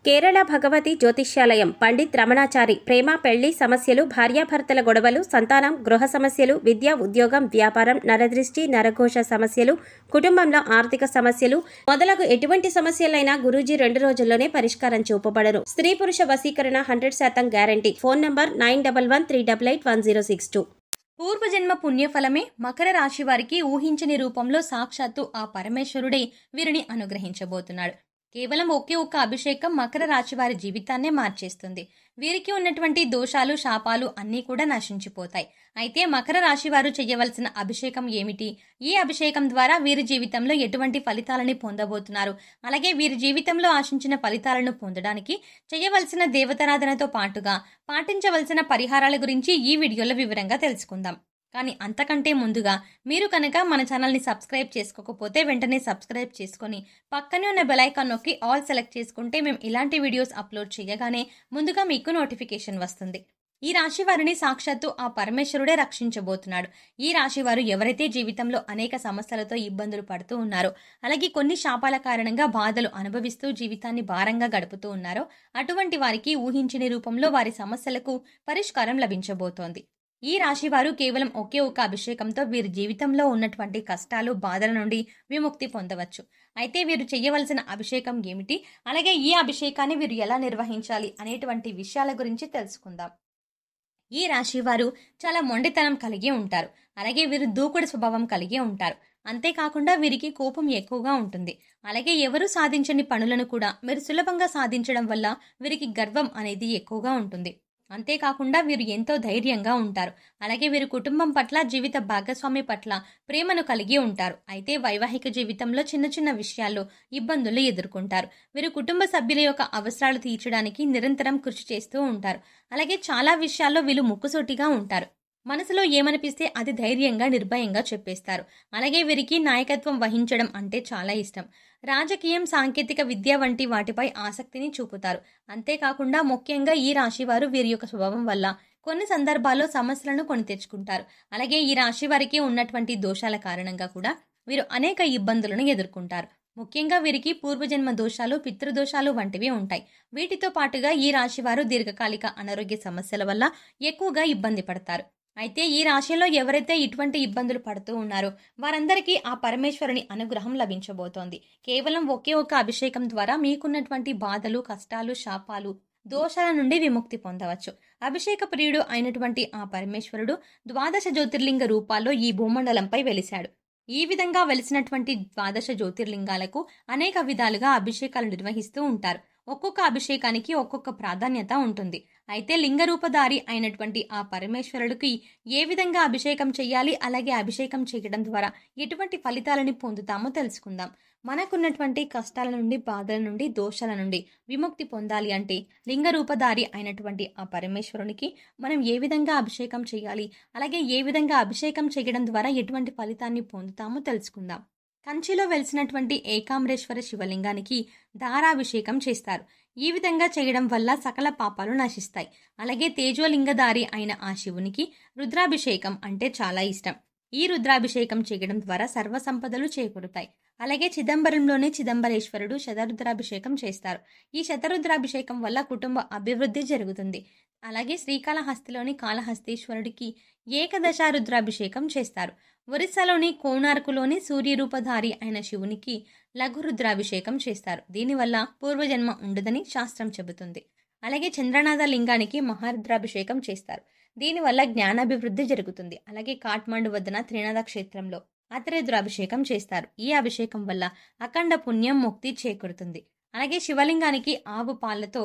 కేరళ భగవతి జ్యోతిష్యాలయం పండిత్ రమణాచారి ప్రేమ పెళ్లి సమస్యలు, భార్యాభర్తల గొడవలు, సంతానం, గృహ సమస్యలు, విద్య, ఉద్యోగం, వ్యాపారం, నరదృష్టి, నరఘోష సమస్యలు, కుటుంబంలో ఆర్థిక సమస్యలు మొదలగు ఎటువంటి సమస్యలైనా గురూజీ 2 రోజుల్లోనే పరిష్కారం చూపబడను. స్త్రీ పురుష వశీకరణ 100% గ్యారంటీ. Phone number 9113881062. పూర్వజన్మ పుణ్యఫలమే మకర రాశి వారికి ఊహించని రూపంలో సాక్షాత్తు ఆ పరమేశ్వరుడే వీరిని అనుగ్రహించబోతున్నాడు. కేవలం ఒకే ఒక్క అభిషేకం మకర రాశి వారి జీవితాన్నే మార్చేస్తుంది. వీరికి ఉన్నటువంటి దోషాలు, శాపాలు అన్నీ కూడా నశించిపోతాయి. అయితే మకర రాశి వారు చేయవలసిన అభిషేకం ఏమిటి? ఈ అభిషేకం ద్వారా వీరి జీవితంలో ఎటువంటి ఫలితాలని పొందబోతున్నారు? అలాగే వీరి జీవితంలో ఆశించిన ఫలితాలను పొందడానికి చేయవలసిన దేవతారాధనతో పాటుగా పాటించవలసిన పరిహారాల గురించి ఈ వీడియోలో వివరంగా తెలుసుకుందాం. కానీ అంతకంటే ముందుగా మీరు కనుక మన ఛానల్ని సబ్స్క్రైబ్ చేసుకోకపోతే వెంటనే సబ్స్క్రైబ్ చేసుకొని పక్కనే ఉన్న బెల్ ఐకాన్ నొక్కి ఆల్ సెలెక్ట్ చేసుకుంటే మేము ఇలాంటి వీడియోస్ అప్లోడ్ చేయగానే ముందుగా మీకు నోటిఫికేషన్ వస్తుంది. ఈ రాశి వారిని సాక్షాత్తు ఆ పరమేశ్వరుడే రక్షించబోతున్నాడు. ఈ రాశి వారు ఎవరైతే జీవితంలో అనేక సమస్యలతో ఇబ్బందులు పడుతూ ఉన్నారో, అలాగే కొన్ని శాపాల కారణంగా బాధలు అనుభవిస్తూ జీవితాన్ని భారంగా గడుపుతూ ఉన్నారో అటువంటి వారికి ఊహించని రూపంలో వారి సమస్యలకు పరిష్కారం లభించబోతోంది. ఈ రాశి వారు కేవలం ఒకే ఒక్క అభిషేకంతో వీరి జీవితంలో ఉన్నటువంటి కష్టాలు, బాధల నుండి విముక్తి పొందవచ్చు. అయితే వీరు చేయవలసిన అభిషేకం ఏమిటి, అలాగే ఈ అభిషేకాన్ని వీరు ఎలా నిర్వహించాలి అనేటువంటి విషయాల గురించి తెలుసుకుందాం. ఈ రాశి వారు చాలా మొండితనం కలిగి ఉంటారు. అలాగే వీరు దూకుడు స్వభావం కలిగి ఉంటారు. అంతేకాకుండా వీరికి కోపం ఎక్కువగా ఉంటుంది. అలాగే ఎవరు సాధించని పనులను కూడా వీరు సులభంగా సాధించడం వల్ల వీరికి గర్వం అనేది ఎక్కువగా ఉంటుంది. అంతేకాకుండా వీరు ఎంతో ధైర్యంగా ఉంటారు. అలాగే వీరు కుటుంబం పట్ల, జీవిత భాగస్వామి పట్ల ప్రేమను కలిగి ఉంటారు. అయితే వైవాహిక జీవితంలో చిన్న చిన్న విషయాల్లో ఇబ్బందులు ఎదుర్కొంటారు. వీరు కుటుంబ సభ్యుల యొక్క అవసరాలు తీర్చడానికి నిరంతరం కృషి చేస్తూ ఉంటారు. అలాగే చాలా విషయాల్లో వీళ్ళు ముక్కుసూటిగా ఉంటారు. మనసులో ఏమనిపిస్తే అది ధైర్యంగా, నిర్భయంగా చెప్పేస్తారు. అలాగే వీరికి నాయకత్వం వహించడం అంటే చాలా ఇష్టం. రాజకీయం, సాంకేతిక విద్య వంటి వాటిపై ఆసక్తిని చూపుతారు. అంతేకాకుండా ముఖ్యంగా ఈ రాశి వారు వీరి యొక్క స్వభావం వల్ల కొన్ని సందర్భాల్లో సమస్యలను కొని తెచ్చుకుంటారు. అలాగే ఈ రాశి వారికి ఉన్నటువంటి దోషాల కారణంగా కూడా వీరు అనేక ఇబ్బందులను ఎదుర్కొంటారు. ముఖ్యంగా వీరికి పూర్వజన్మ దోషాలు, పితృదోషాలు వంటివి ఉంటాయి. వీటితో పాటుగా ఈ రాశి వారు దీర్ఘకాలిక అనారోగ్య సమస్యల వల్ల ఎక్కువగా ఇబ్బంది పడతారు. అయితే ఈ రాశిలో ఎవరైతే ఇటువంటి ఇబ్బందులు పడుతూ ఉన్నారో వారందరికీ ఆ పరమేశ్వరుని అనుగ్రహం లభించబోతోంది. కేవలం ఒకే ఒక్క అభిషేకం ద్వారా మీకున్నటువంటి బాధలు, కష్టాలు, శాపాలు, దోషాల నుండి విముక్తి పొందవచ్చు. అభిషేక ప్రియుడు అయినటువంటి ఆ పరమేశ్వరుడు 12 జ్యోతిర్లింగ రూపాల్లో ఈ భూమండలంపై వెలిశాడు. ఈ విధంగా వెలిసినటువంటి 12 జ్యోతిర్లింగాలకు అనేక విధాలుగా అభిషేకాలు నిర్వహిస్తూ ఉంటారు. ఒక్కొక్క అభిషేకానికి ఒక్కొక్క ప్రాధాన్యత ఉంటుంది. అయితే లింగరూపధారి అయినటువంటి ఆ పరమేశ్వరుడికి ఏ విధంగా అభిషేకం చేయాలి, అలాగే అభిషేకం చేయడం ద్వారా ఎటువంటి ఫలితాలని పొందుతామో తెలుసుకుందాం. మనకున్నటువంటి కష్టాల నుండి, బాధల నుండి, దోషాల నుండి విముక్తి పొందాలి అంటే లింగరూపధారి అయినటువంటి ఆ పరమేశ్వరునికి మనం ఏ విధంగా అభిషేకం చేయాలి, అలాగే ఏ విధంగా అభిషేకం చేయడం ద్వారా ఎటువంటి ఫలితాన్ని పొందుతామో తెలుసుకుందాం. కంచిలో వెలిసినటువంటి ఏకాంబరేశ్వర శివలింగానికి దారాభిషేకం చేస్తారు. ఈ విధంగా చేయడం వల్ల సకల పాపాలు నశిస్తాయి. అలాగే తేజోలింగధారి అయిన ఆ శివునికి రుద్రాభిషేకం అంటే చాలా ఇష్టం. ఈ రుద్రాభిషేకం చేయడం ద్వారా సర్వ సంపదలు చేకూరుతాయి. అలాగే చిదంబరంలోని చిదంబరేశ్వరుడు శతరుద్రాభిషేకం చేస్తారు. ఈ శతరుద్రాభిషేకం వల్ల కుటుంబ అభివృద్ధి జరుగుతుంది. అలాగే శ్రీకాళహస్తిలోని కాళహస్తీశ్వరుడికి ఏకదశ రుద్రాభిషేకం చేస్తారు. ఒరిస్సాలోని కోణార్కులోని సూర్యరూపధారి అయిన శివునికి లఘు రుద్రాభిషేకం చేస్తారు. దీనివల్ల పూర్వజన్మ ఉండదని శాస్త్రం చెబుతుంది. అలాగే చంద్రనాథ లింగానికి మహారుద్రాభిషేకం చేస్తారు. దీనివల్ల జ్ఞానాభివృద్ధి జరుగుతుంది. అలాగే కాఠ్మండు వద్దన త్రినాథ క్షేత్రంలో అతిరుద్రాభిషేకం చేస్తారు. ఈ అభిషేకం వల్ల అఖండ పుణ్యం, ముక్తి చేకూరుతుంది. అలాగే శివలింగానికి ఆవు పాలతో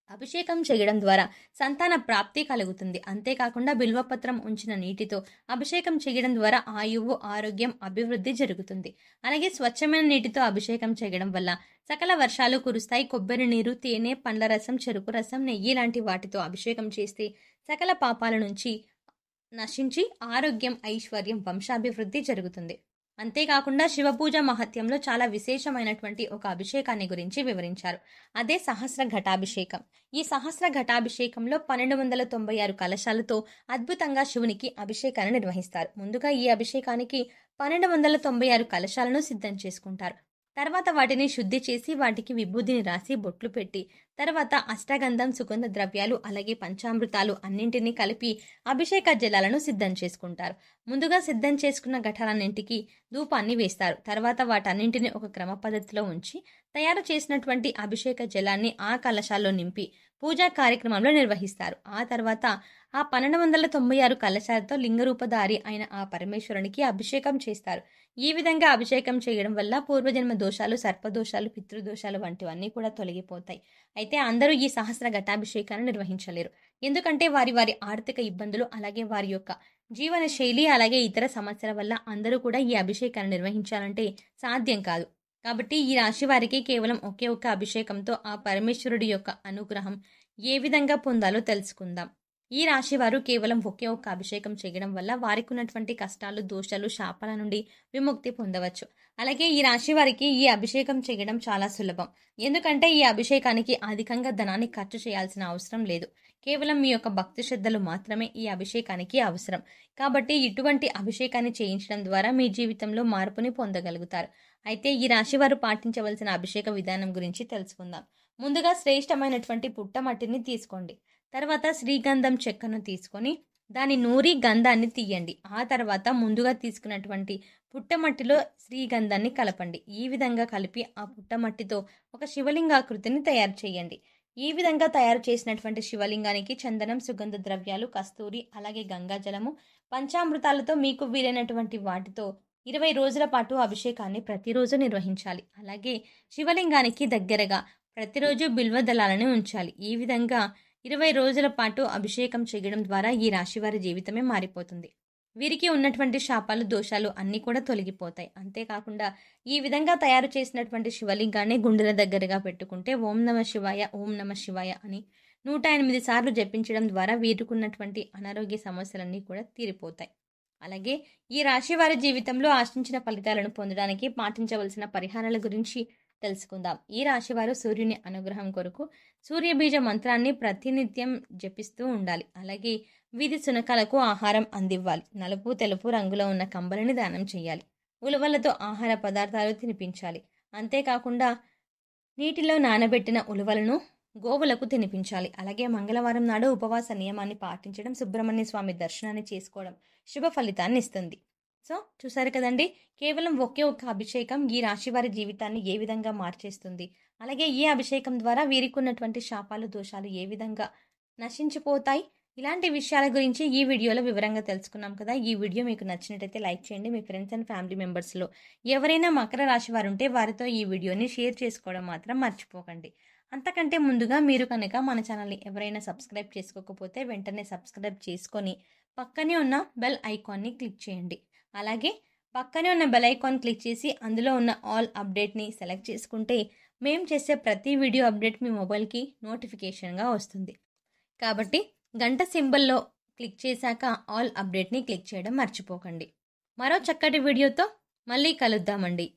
అభిషేకం చేయడం ద్వారా సంతాన ప్రాప్తి కలుగుతుంది. అంతేకాకుండా బిల్వపత్రం ఉంచిన నీటితో అభిషేకం చేయడం ద్వారా ఆయువు, ఆరోగ్యం, అభివృద్ధి జరుగుతుంది. అలాగే స్వచ్ఛమైన నీటితో అభిషేకం చేయడం వల్ల సకల వర్షాలు కురుస్తాయి. కొబ్బరి నీరు, తేనె, పండ్ల రసం, చెరుకు రసం, నెయ్యి లాంటి వాటితో అభిషేకం చేస్తే సకల పాపాల నుంచి నశించి ఆరోగ్యం, ఐశ్వర్యం, వంశాభివృద్ధి జరుగుతుంది. అంతేకాకుండా శివపూజ మహత్యంలో చాలా విశేషమైనటువంటి ఒక అభిషేకాన్ని గురించి వివరించారు. అదే సహస్ర ఘటాభిషేకం. ఈ సహస్ర ఘటాభిషేకంలో 1296 కలశాలతో అద్భుతంగా శివునికి అభిషేకాన్ని నిర్వహిస్తారు. ముందుగా ఈ అభిషేకానికి 1296 కలశాలను సిద్ధం చేసుకుంటారు. తర్వాత వాటిని శుద్ధి చేసి వాటికి విభూదిని రాసి బొట్లు పెట్టి తర్వాత అష్టగంధం, సుగంధ ద్రవ్యాలు అలాగే పంచామృతాలు అన్నింటినీ కలిపి అభిషేక జలాలను సిద్ధం చేసుకుంటారు. ముందుగా సిద్ధం చేసుకున్న ఘటాలన్నింటికి ధూపాన్ని వేస్తారు. తర్వాత వాటన్నింటినీ ఒక క్రమ పద్ధతిలో ఉంచి తయారు చేసినటువంటి అభిషేక జలాన్ని ఆ కలశాల్లో నింపి పూజా కార్యక్రమంలో నిర్వహిస్తారు. ఆ తర్వాత ఆ 1296 కలశాలతో లింగరూపధారి అయిన ఆ పరమేశ్వరునికి అభిషేకం చేస్తారు. ఈ విధంగా అభిషేకం చేయడం వల్ల పూర్వజన్మ దోషాలు, సర్పదోషాలు, పితృదోషాలు వంటివన్నీ కూడా తొలగిపోతాయి. అయితే అందరూ ఈ సహస్ర ఘటాభిషేకాన్ని నిర్వహించలేరు. ఎందుకంటే వారి వారి ఆర్థిక ఇబ్బందులు అలాగే వారి యొక్క జీవన శైలి అలాగే ఇతర సమస్యల వల్ల అందరూ కూడా ఈ అభిషేకాన్ని నిర్వహించాలంటే సాధ్యం కాదు. కాబట్టి ఈ రాశి వారికి కేవలం ఒకే ఒక్క అభిషేకంతో ఆ పరమేశ్వరుడి యొక్క అనుగ్రహం ఏ విధంగా పొందాలో తెలుసుకుందాం. ఈ రాశి వారు కేవలం ఒకే ఒక్క అభిషేకం చేయడం వల్ల వారికి ఉన్నటువంటి కష్టాలు, దోషాలు, శాపాల నుండి విముక్తి పొందవచ్చు. అలాగే ఈ రాశి వారికి ఈ అభిషేకం చేయడం చాలా సులభం. ఎందుకంటే ఈ అభిషేకానికి అధికంగా ధనాన్ని ఖర్చు చేయాల్సిన అవసరం లేదు. కేవలం మీ యొక్క భక్తి శ్రద్ధలు మాత్రమే ఈ అభిషేకానికి అవసరం. కాబట్టి ఇటువంటి అభిషేకాన్ని చేయించడం ద్వారా మీ జీవితంలో మార్పుని పొందగలుగుతారు. అయితే ఈ రాశి వారు పాటించవలసిన అభిషేక విధానం గురించి తెలుసుకుందాం. ముందుగా శ్రేష్టమైనటువంటి పుట్టమట్టిని తీసుకోండి. తర్వాత శ్రీగంధం చెక్కను తీసుకొని దాని నూరి గంధాన్ని తీయండి. ఆ తర్వాత ముందుగా తీసుకున్నటువంటి పుట్టమట్టిలో శ్రీగంధాన్ని కలపండి. ఈ విధంగా కలిపి ఆ పుట్టమట్టితో ఒక శివలింగాకృతిని తయారు చేయండి. ఈ విధంగా తయారు చేసినటువంటి శివలింగానికి చందనం, సుగంధ ద్రవ్యాలు, కస్తూరి అలాగే గంగాజలము, పంచామృతాలతో మీకు వీలైనటువంటి వాటితో 20 రోజుల పాటు అభిషేకాన్ని ప్రతిరోజు నిర్వహించాలి. అలాగే శివలింగానికి దగ్గరగా ప్రతిరోజు బిల్వ దళాలను ఉంచాలి. ఈ విధంగా 20 రోజుల పాటు అభిషేకం చేయడం ద్వారా ఈ రాశివారి జీవితమే మారిపోతుంది. వీరికి ఉన్నటువంటి శాపాలు, దోషాలు అన్నీ కూడా తొలగిపోతాయి. అంతేకాకుండా ఈ విధంగా తయారు చేసినటువంటి శివలింగాన్ని గుండెల దగ్గరగా పెట్టుకుంటే ఓం నమ శివాయ, ఓం నమ శివాయ అని 108 సార్లు జపించడం ద్వారా వీరుకున్నటువంటి అనారోగ్య సమస్యలన్నీ కూడా తీరిపోతాయి. అలాగే ఈ రాశి వారి జీవితంలో ఆశించిన ఫలితాలను పొందడానికి పాటించవలసిన పరిహారాల గురించి తెలుసుకుందాం. ఈ రాశివారు సూర్యుని అనుగ్రహం కొరకు సూర్యబీజ మంత్రాన్ని ప్రతినిత్యం జపిస్తూ ఉండాలి. అలాగే వీధి శునకాలకు ఆహారం అందివ్వాలి. నలుపు, తెలుపు రంగులో ఉన్న కంబలిని దానం చేయాలి. ఉలవలతో ఆహార పదార్థాలు తినిపించాలి. అంతేకాకుండా నీటిలో నానబెట్టిన ఉలవలను గోవులకు తినిపించాలి. అలాగే మంగళవారం నాడు ఉపవాస నియమాన్ని పాటించడం, సుబ్రహ్మణ్య స్వామి దర్శనాన్ని చేసుకోవడం శుభ ఫలితాన్ని ఇస్తుంది. సో చూసారు కదండి, కేవలం ఒకే ఒక్క అభిషేకం ఈ రాశి వారి జీవితాన్ని ఏ విధంగా మార్చేస్తుంది, అలాగే ఈ అభిషేకం ద్వారా వీరికి ఉన్నటువంటి శాపాలు, దోషాలు ఏ విధంగా నశించిపోతాయి, ఇలాంటి విషయాల గురించి ఈ వీడియోలో వివరంగా తెలుసుకున్నాం కదా. ఈ వీడియో మీకు నచ్చినట్టయితే లైక్ చేయండి. మీ ఫ్రెండ్స్ అండ్ ఫ్యామిలీ మెంబర్స్లో ఎవరైనా మకర రాశి వారు ఉంటే వారితో ఈ వీడియోని షేర్ చేసుకోవడం మాత్రం మర్చిపోకండి. అంతకంటే ముందుగా మీరు కనుక మన ఛానల్ని ఎవరైనా సబ్స్క్రైబ్ చేసుకోకపోతే వెంటనే సబ్స్క్రైబ్ చేసుకొని పక్కనే ఉన్న బెల్ ఐకాన్ని క్లిక్ చేయండి. అలాగే పక్కనే ఉన్న బెల్ ఐకాన్ క్లిక్ చేసి అందులో ఉన్న ఆల్ అప్డేట్ని సెలెక్ట్ చేసుకుంటే మేము చేసే ప్రతి వీడియో అప్డేట్ మీ మొబైల్కి నోటిఫికేషన్గా వస్తుంది. కాబట్టి గంట సింబల్లో క్లిక్ చేశాక ఆల్ అప్డేట్ని క్లిక్ చేయడం మర్చిపోకండి. మరో చక్కటి వీడియోతో మళ్ళీ కలుద్దామండి.